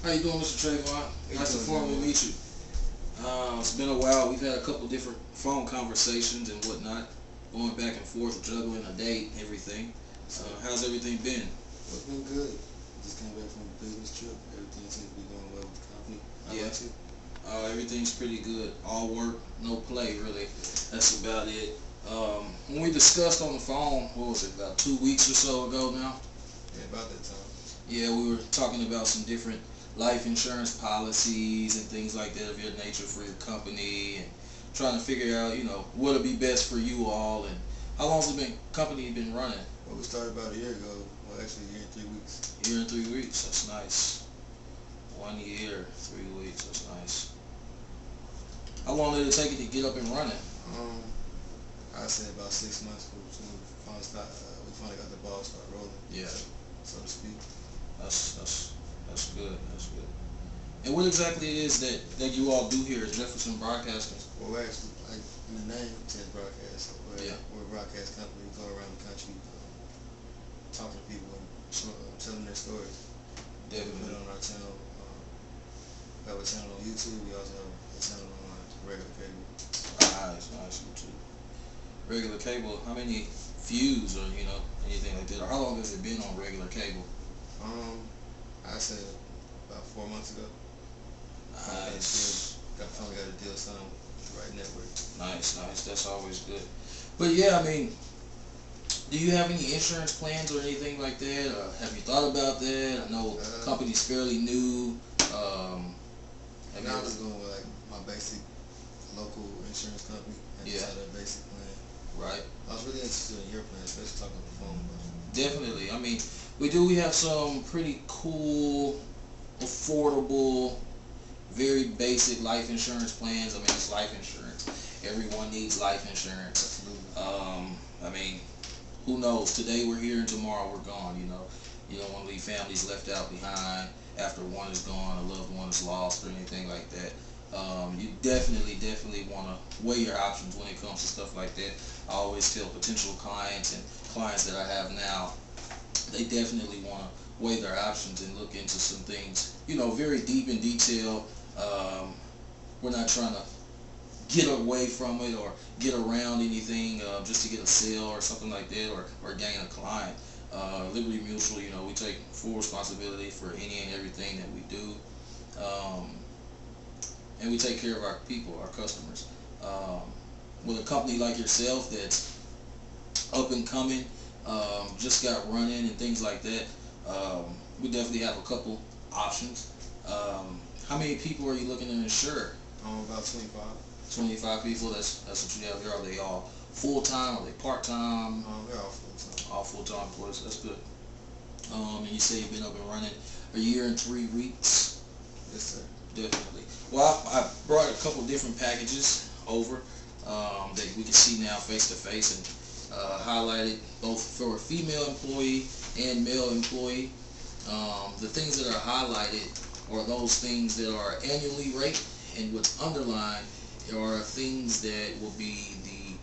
How you doing, Mr. Trayvon? Nice to formally meet you. It's been a while. We've had a couple different phone conversations and whatnot, going back and forth, juggling a date, everything. How's everything been? Well, it's been good. Just came back from a business trip. Everything seems to be going well with the company. How Yeah. about you? Everything's pretty good. All work, no play, really. That's about it. When we discussed on the phone, what was it, about 2 weeks or so ago now? Yeah, about that time. Yeah, we were talking about some different life insurance policies and things like that of your nature for your company, and trying to figure out, what'll be best for you all. And how long's the company been running? Well, we started about a year ago. Well, actually, a year and 3 weeks. A year and 3 weeks. That's nice. 1 year, 3 weeks. That's nice. How long did it take you to get up and running? I'd say about 6 months we finally got the ball start rolling. Yeah. So to speak. That's good. That's good. And what exactly it is that you all do here at Jefferson Broadcasting? Well, we're actually, like in the name, it says broadcast. We're a broadcast company. We go around the country talking to people and telling their stories. Definitely. We put it on our channel. We have a channel on YouTube. We also have a channel on regular cable. Nice. YouTube. Regular cable. How many views or anything like that? Or how long has it been on regular cable? I said about 4 months ago. Nice. Finally got a deal signed with the right network. Nice. That's always good. But yeah, I mean, do you have any insurance plans or anything like that? Have you thought about that? I know the company's fairly new. Now I'm just going with like my basic local insurance company and just had a basic plan. Right. I was really interested in your plan, especially talking on the phone about it. Definitely. I mean, we have some pretty cool, affordable, very basic life insurance plans. I mean, it's life insurance. Everyone needs life insurance. Absolutely. I mean, who knows? Today we're here and tomorrow we're gone. You don't want to leave families left out behind after one is gone, a loved one is lost, or anything like that. You definitely want to weigh your options when it comes to stuff like that. I always tell potential clients and clients that I have now, they definitely want to weigh their options and look into some things, very deep in detail. We're not trying to get away from it or get around anything just to get a sale or something like that, or gain a client. Liberty Mutual, we take full responsibility for any and everything that we do. And we take care of our people, our customers. With a company like yourself that's up and coming, just got running and things like that, we definitely have a couple options. How many people are you looking to insure? About 25. 25 people. That's what you have here. Are they all full time? Are they part time? They're all full time. All full time employees. That's good. And you say you've been up and running a year and 3 weeks. Yes, sir. Definitely. Well, I brought a couple different packages over that we can see now face to face, and highlighted both for a female employee and male employee. The things that are highlighted are those things that are annually rate, and what's underlined are things that will be the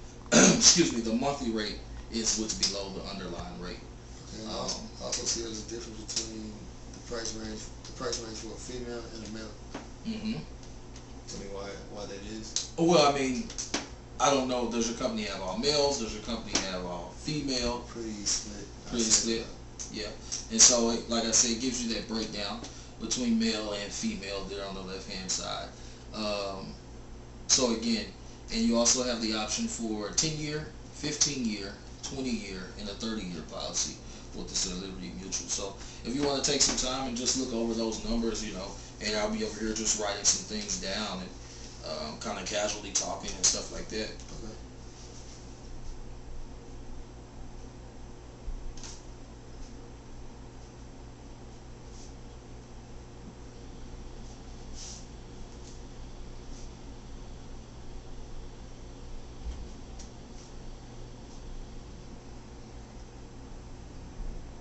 excuse me, the monthly rate is what's below the underlying rate. Okay. I also see there's a difference between the price range for a female and a male. Tell me why that is. Well, I mean, I don't know. Does your company have all males? Does your company have all female? Pretty split. Pretty split. Yeah. And so, like I said, it gives you that breakdown between male and female there on the left-hand side. So again, and you also have the option for a 10-year, 15-year, 20-year, and a 30-year policy with the Liberty Mutual. So if you want to take some time and just look over those numbers, and I'll be over here just writing some things down and kind of casually talking and stuff like that. Okay.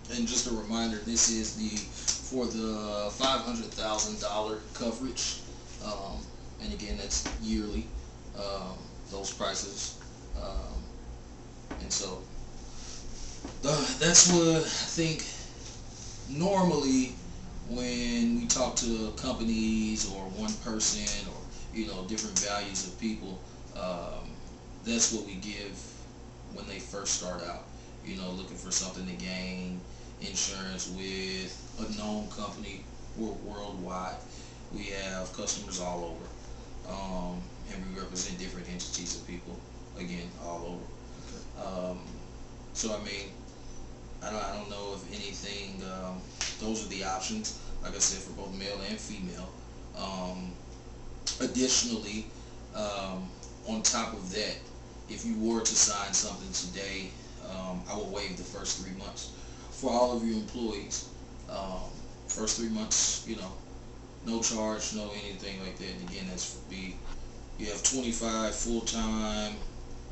And just a reminder, this is for the $500,000 coverage, and again, that's yearly. Those prices, and so that's what I think normally when we talk to companies or one person or different values of people, that's what we give when they first start out. Looking for something to gain insurance with a known company worldwide. We have customers all over, and we represent different entities of people, again, all over. So I mean, I don't know if anything. Those are the options, like I said, for both male and female. Additionally, on top of that, if you were to sign something today, I will waive the first 3 months for all of your employees. First 3 months, no charge, no anything like that. And again, you have 25 full-time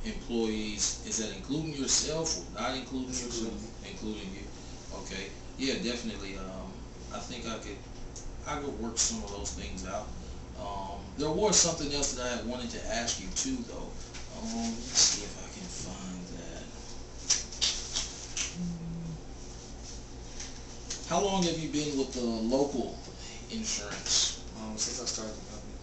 employees. Is that including yourself or not including yourself? Including you. Okay. Yeah, definitely. I think I could work some of those things out. There was something else that I had wanted to ask you too, though. Let's see if I can find that. How long have you been with the local insurance? Since I started the company,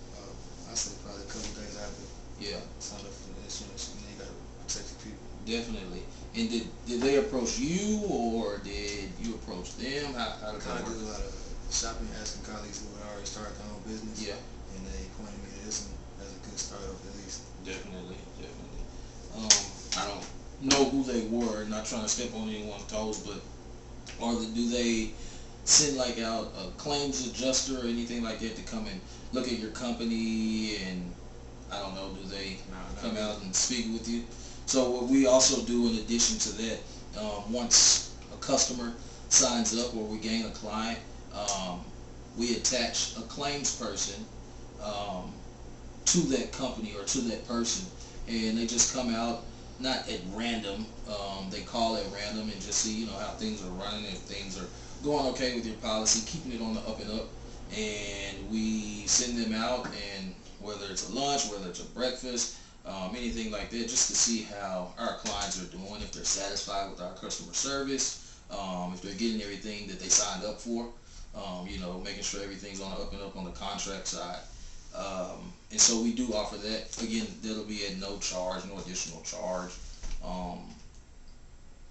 I say probably a couple of days after. Yeah. Signed up for the insurance, and you gotta protect the people. Definitely. And did they approach you or did you approach them? How did that work? I did a lot of shopping, asking colleagues who had already started their own business. Yeah. And they pointed me to this one as a good start off at least. Definitely. I don't know who they were. Not trying to step on anyone's toes, but do they send like out a claims adjuster or anything like that to come and look at your company, and I don't know, do they come out and speak with you? So what we also do in addition to that, once a customer signs up or we gain a client, we attach a claims person to that company or to that person, and they just come out, not at random, they call at random and just see how things are running, if things are going okay with your policy, keeping it on the up and up, and we send them out, and whether it's a lunch, whether it's a breakfast, anything like that, just to see how our clients are doing, if they're satisfied with our customer service, if they're getting everything that they signed up for, making sure everything's on the up and up on the contract side. And so we do offer that. Again, that'll be at no charge, no additional charge.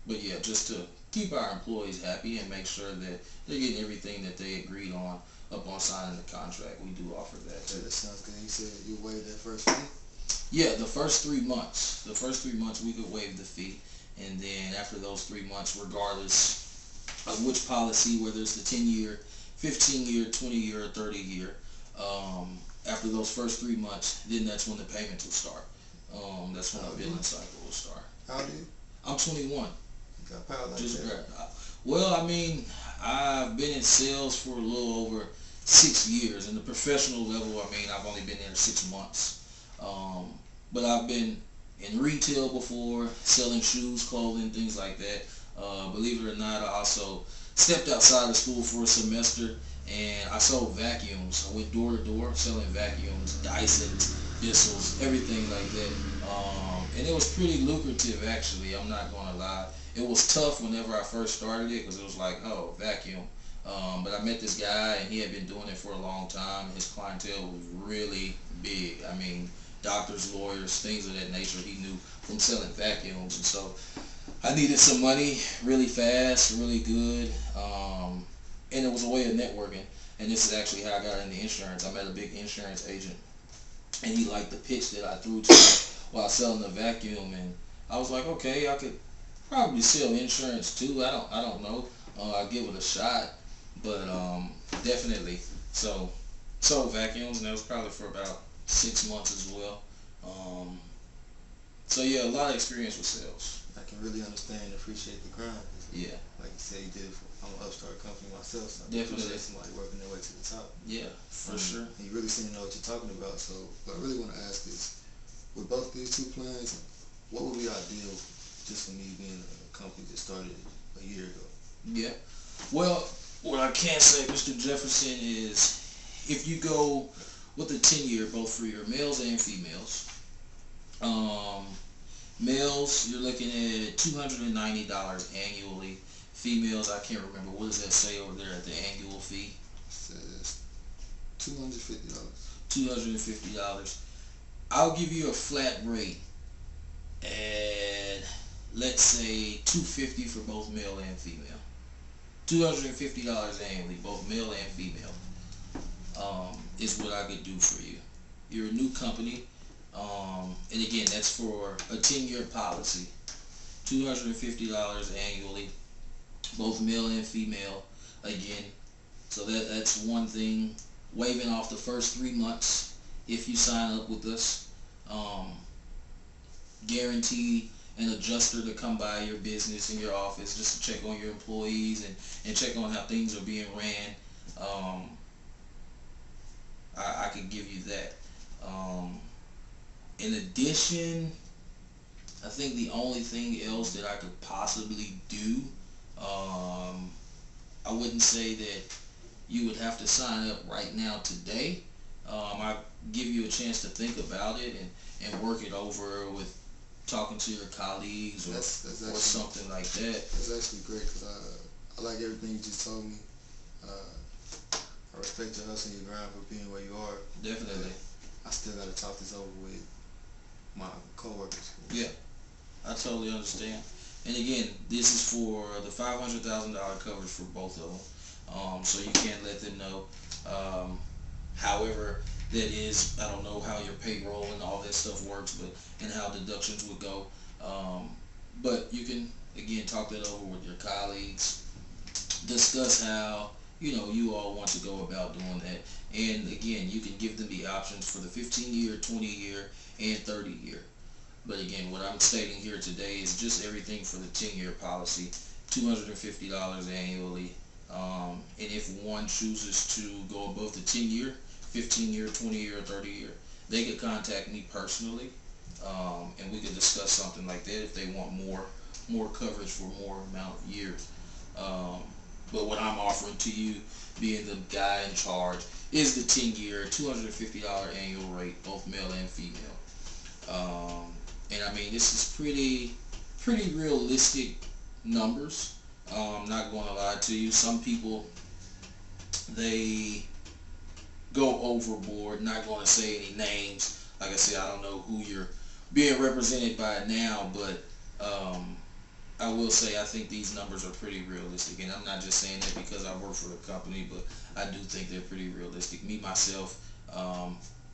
But yeah, just to keep our employees happy and make sure that they're getting everything that they agreed on upon signing the contract, we do offer that too. That sounds good. You said you waived that first fee? Yeah, the first 3 months. The first 3 months we could waive the fee, and then after those 3 months, regardless of which policy, whether it's the 10-year, 15-year, 20-year, or 30-year, after those first 3 months, then that's when the payments will start. That's when the billing cycle will start. How old are you? I'm 21. You got power like that? Well, I mean, I've been in sales for a little over 6 years. In the professional level, I mean, I've only been there 6 months. But I've been in retail before, selling shoes, clothing, things like that. Believe it or not, I also stepped outside of school for a semester, and I sold vacuums. I went door to door selling vacuums, Dysons, Bissels, everything like that. And it was pretty lucrative, actually. I'm not going to lie. It was tough whenever I first started it because it was like, oh, vacuum. But I met this guy, and he had been doing it for a long time, and his clientele was really big. I mean, doctors, lawyers, things of that nature he knew from selling vacuums. And so I needed some money really fast, really good, and it was a way of networking. And this is actually how I got into insurance. I met a big insurance agent, and he liked the pitch that I threw to him while selling the vacuum, and I was like, okay, I could probably sell insurance too. I don't know. I'll give it a shot, but definitely. So sold vacuums, and that was probably for about 6 months as well. So yeah, a lot of experience with sales. I can really understand and appreciate the grind. Yeah. Like you said, you did it I'm an upstart company myself, so I Definitely. appreciate somebody working their way to the top. Yeah, for sure. And you really seem to know what you're talking about. So what I really want to ask is, with both these two plans, what would be ideal just for me being a company that started a year ago? Yeah. Well, what I can say, Mr. Jefferson, is if you go with the 10-year, both for your males and females, males, you're looking at $290 annually. Females, I can't remember, what does that say over there at the annual fee? says $250. $250. I'll give you a flat rate at, let's say, $250 for both male and female. $250 annually, both male and female, is what I could do for you. You're a new company, and again, that's for a 10-year policy. $250 annually, both male and female. Again, so that's one thing. Waiving off the first 3 months if you sign up with us. Guarantee an adjuster to come by your business and your office just to check on your employees and check on how things are being ran. I could give you that. In addition, I think the only thing else that I could possibly do, I wouldn't say that you would have to sign up right now today. I give you a chance to think about it and work it over with talking to your colleagues or something like that. That's actually great because I like everything you just told me. I respect your hustle and your grind for being where you are. Definitely. I still got to talk this over with my coworkers. Yeah, I totally understand. And again, this is for the $500,000 coverage for both of them. So you can't let them know. However, that is, I don't know how your payroll and all that stuff works, but and how deductions would go. But you can again talk that over with your colleagues. Discuss how you all want to go about doing that. And again, you can give them the options for the 15-year, 20-year, and 30-year. But again, what I'm stating here today is just everything for the 10-year policy, $250 annually. And if one chooses to go above the 10-year, 15-year, 20-year, or 30-year, they could contact me personally, and we could discuss something like that if they want more coverage for more amount of years. But what I'm offering to you, being the guy in charge, is the 10-year, $250 annual rate, both male and female. And I mean, this is pretty realistic numbers. I'm not going to lie to you. Some people, they go overboard. Not going to say any names. Like I said, I don't know who you're being represented by now, but I will say I think these numbers are pretty realistic, and I'm not just saying that because I work for the company, but I do think they're pretty realistic. Me, myself,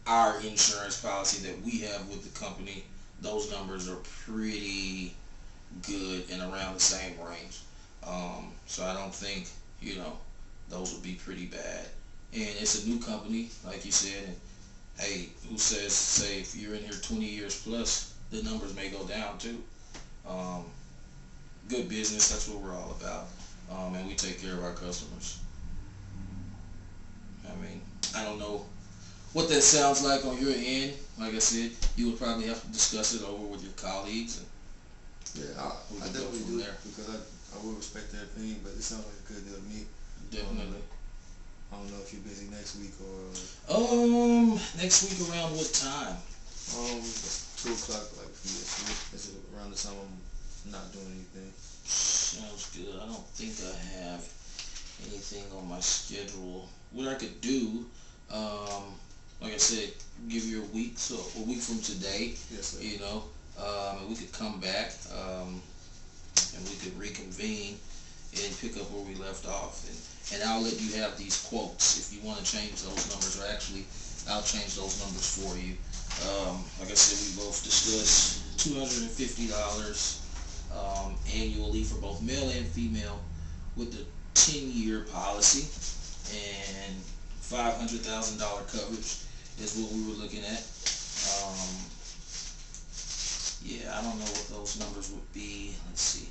our insurance policy that we have with the company, those numbers are pretty good and around the same range. So I don't think, those would be pretty bad. And it's a new company, like you said, and hey, who says, say, if you're in here 20 years plus, the numbers may go down too. Good business, that's what we're all about. And we take care of our customers. I mean, I don't know what that sounds like on your end. Like I said, you would probably have to discuss it over with your colleagues. And I definitely do that because I will respect their opinion, but it sounds like a good deal to me. Definitely. I don't know if you're busy next week or... Next week around what time? It's 2 o'clock, like for me. It's around the time I'm not doing anything. Sounds good. I don't think I have anything on my schedule. What I could do, like I said, give you a week, so a week from today. Yes, sir. And we could come back, and we could reconvene and pick up where we left off. And I'll let you have these quotes if you want to change those numbers, or actually, I'll change those numbers for you. Like I said, we both discussed $250 annually for both male and female with the 10-year policy, and $500,000 coverage is what we were looking at. Yeah, I don't know what those numbers would be. Let's see.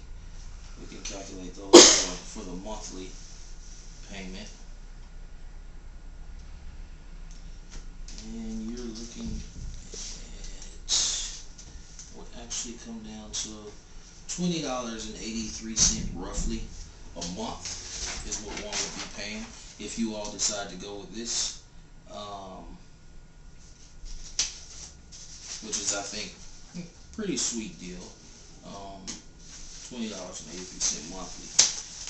We can calculate those for the monthly payment. And you're looking at what actually come down to $20.83 roughly a month is what one would be paying if you all decide to go with this, which is, I think, pretty sweet deal. $20.83 monthly,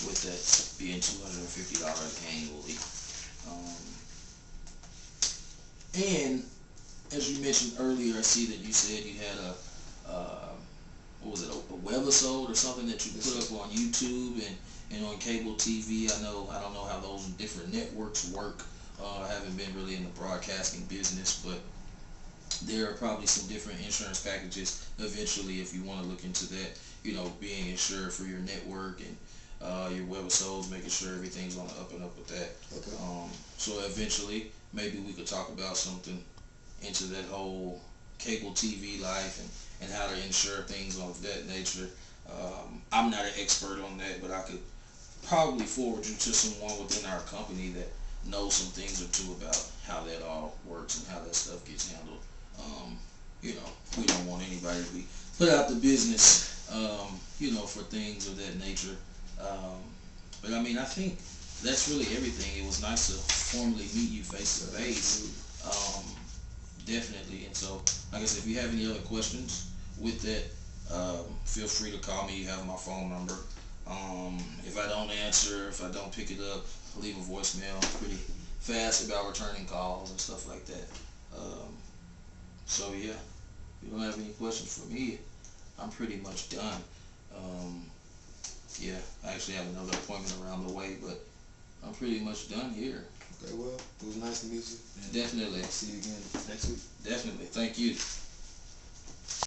with that being $250 annually. Um, and as you mentioned earlier, I see that you said you had what was it, a webisode or something that you put up on YouTube and on cable TV. I don't know how those different networks work. I haven't been really in the broadcasting business, but there are probably some different insurance packages eventually if you want to look into that. Being insured for your network and your webisodes, making sure everything's on the up and up with that. Okay. So eventually, maybe we could talk about something into that whole cable TV life and how to insure things of that nature. I'm not an expert on that, but I could probably forward you to someone within our company that knows some things or two about how that all works and how that stuff gets handled. We don't want anybody to be put out the business, for things of that nature. But I mean, I think that's really everything. It was nice to formally meet you face to face. Definitely. And so, like I said, if you have any other questions with that, feel free to call me. You have my phone number. If I don't answer, if I don't pick it up, leave a voicemail. I'm pretty fast about returning calls and stuff like that. So yeah, if you don't have any questions for me, I'm pretty much done. Yeah, I actually have another appointment around the way, but I'm pretty much done here. Okay, well, it was nice to meet you. Definitely. See you again next week. Definitely. Thank you.